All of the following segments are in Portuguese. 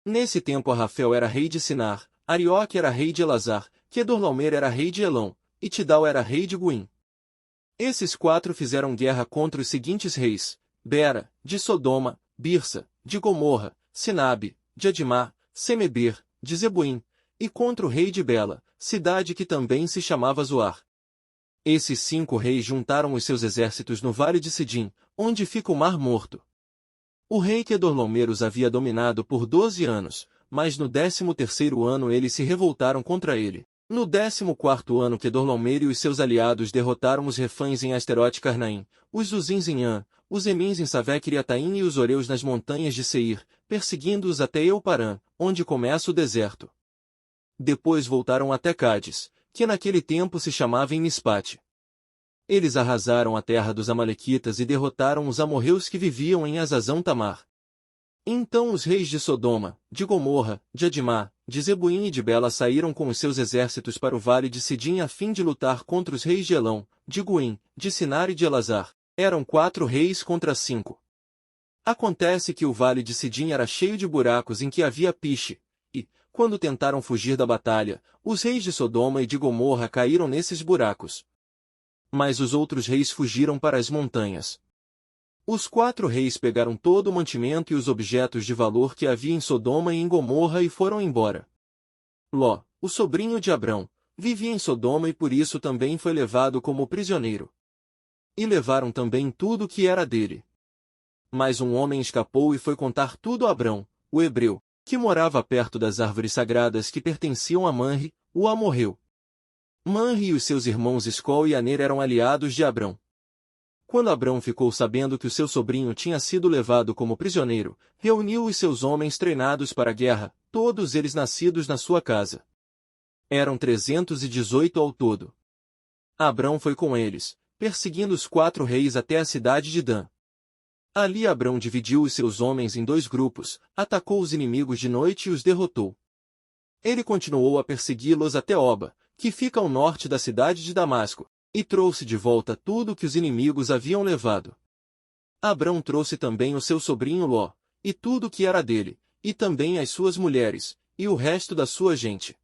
Nesse tempo Arrafel era rei de Sinar, Arioque era rei de Elazar, Quedorlaomer era rei de Elão, e Tidal era rei de Guim. Esses quatro fizeram guerra contra os seguintes reis: Bera, de Sodoma, Birsa, de Gomorra, Sinabe, de Admá, Semeber, de Zeboim, e contra o rei de Bela, cidade que também se chamava Zoar. Esses 5 reis juntaram os seus exércitos no vale de Sidim, onde fica o Mar Morto. O rei Quedorlaomer os havia dominado por 12 anos, mas no 13º ano eles se revoltaram contra ele. No 14º ano Quedorlaomer e os seus aliados derrotaram os refães em Asterote Carnaim, os Zuzins em An, os Emins em Savec-Iriataim e os Oreus nas montanhas de Seir, perseguindo-os até Euparã, onde começa o deserto. Depois voltaram até Cádiz, que naquele tempo se chamava em Mispate. Eles arrasaram a terra dos amalequitas e derrotaram os amorreus que viviam em Azazão Tamar. Então os reis de Sodoma, de Gomorra, de Admá, de Zeboim e de Bela saíram com os seus exércitos para o vale de Sidim a fim de lutar contra os reis de Elão, de Guim, de Sinar e de Elazar. Eram 4 reis contra 5. Acontece que o vale de Sidim era cheio de buracos em que havia piche, e, quando tentaram fugir da batalha, os reis de Sodoma e de Gomorra caíram nesses buracos. Mas os outros reis fugiram para as montanhas. Os 4 reis pegaram todo o mantimento e os objetos de valor que havia em Sodoma e em Gomorra e foram embora. Ló, o sobrinho de Abrão, vivia em Sodoma e por isso também foi levado como prisioneiro. E levaram também tudo o que era dele. Mas um homem escapou e foi contar tudo a Abrão, o hebreu, que morava perto das árvores sagradas que pertenciam a Manre, o amorreu. Manre e os seus irmãos Escol e Aner eram aliados de Abrão. Quando Abrão ficou sabendo que o seu sobrinho tinha sido levado como prisioneiro, reuniu os seus homens treinados para a guerra, todos eles nascidos na sua casa. Eram 318 ao todo. Abrão foi com eles, perseguindo os 4 reis até a cidade de Dan. Ali Abrão dividiu os seus homens em 2 grupos, atacou os inimigos de noite e os derrotou. Ele continuou a persegui-los até Oba, que fica ao norte da cidade de Damasco, e trouxe de volta tudo o que os inimigos haviam levado. Abrão trouxe também o seu sobrinho Ló, e tudo o que era dele, e também as suas mulheres, e o resto da sua gente.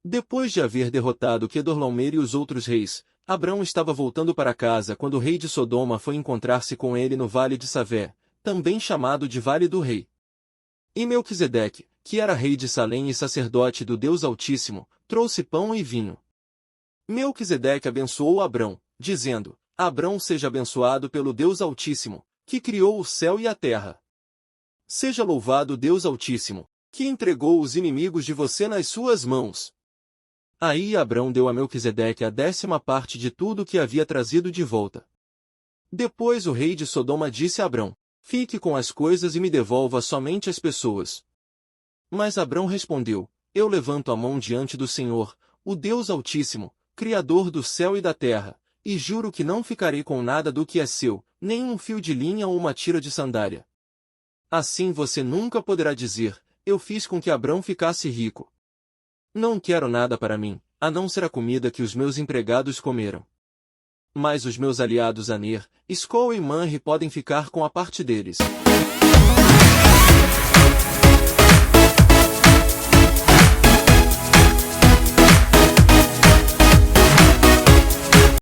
Depois de haver derrotado Quedorlaomer e os outros reis, Abrão estava voltando para casa quando o rei de Sodoma foi encontrar-se com ele no vale de Savé, também chamado de Vale do Rei. E Melquisedeque, que era rei de Salém e sacerdote do Deus Altíssimo, trouxe pão e vinho. Melquisedeque abençoou Abrão, dizendo: Abrão seja abençoado pelo Deus Altíssimo, que criou o céu e a terra. Seja louvado o Deus Altíssimo, que entregou os inimigos de você nas suas mãos. Aí Abrão deu a Melquisedeque a 10ª parte de tudo o que havia trazido de volta. Depois o rei de Sodoma disse a Abrão: Fique com as coisas e me devolva somente as pessoas. Mas Abrão respondeu: Eu levanto a mão diante do Senhor, o Deus Altíssimo, Criador do céu e da terra, e juro que não ficarei com nada do que é seu, nem um fio de linha ou uma tira de sandália. Assim você nunca poderá dizer: Eu fiz com que Abrão ficasse rico. Não quero nada para mim, a não ser a comida que os meus empregados comeram. Mas os meus aliados Aner, Escol e Manre podem ficar com a parte deles.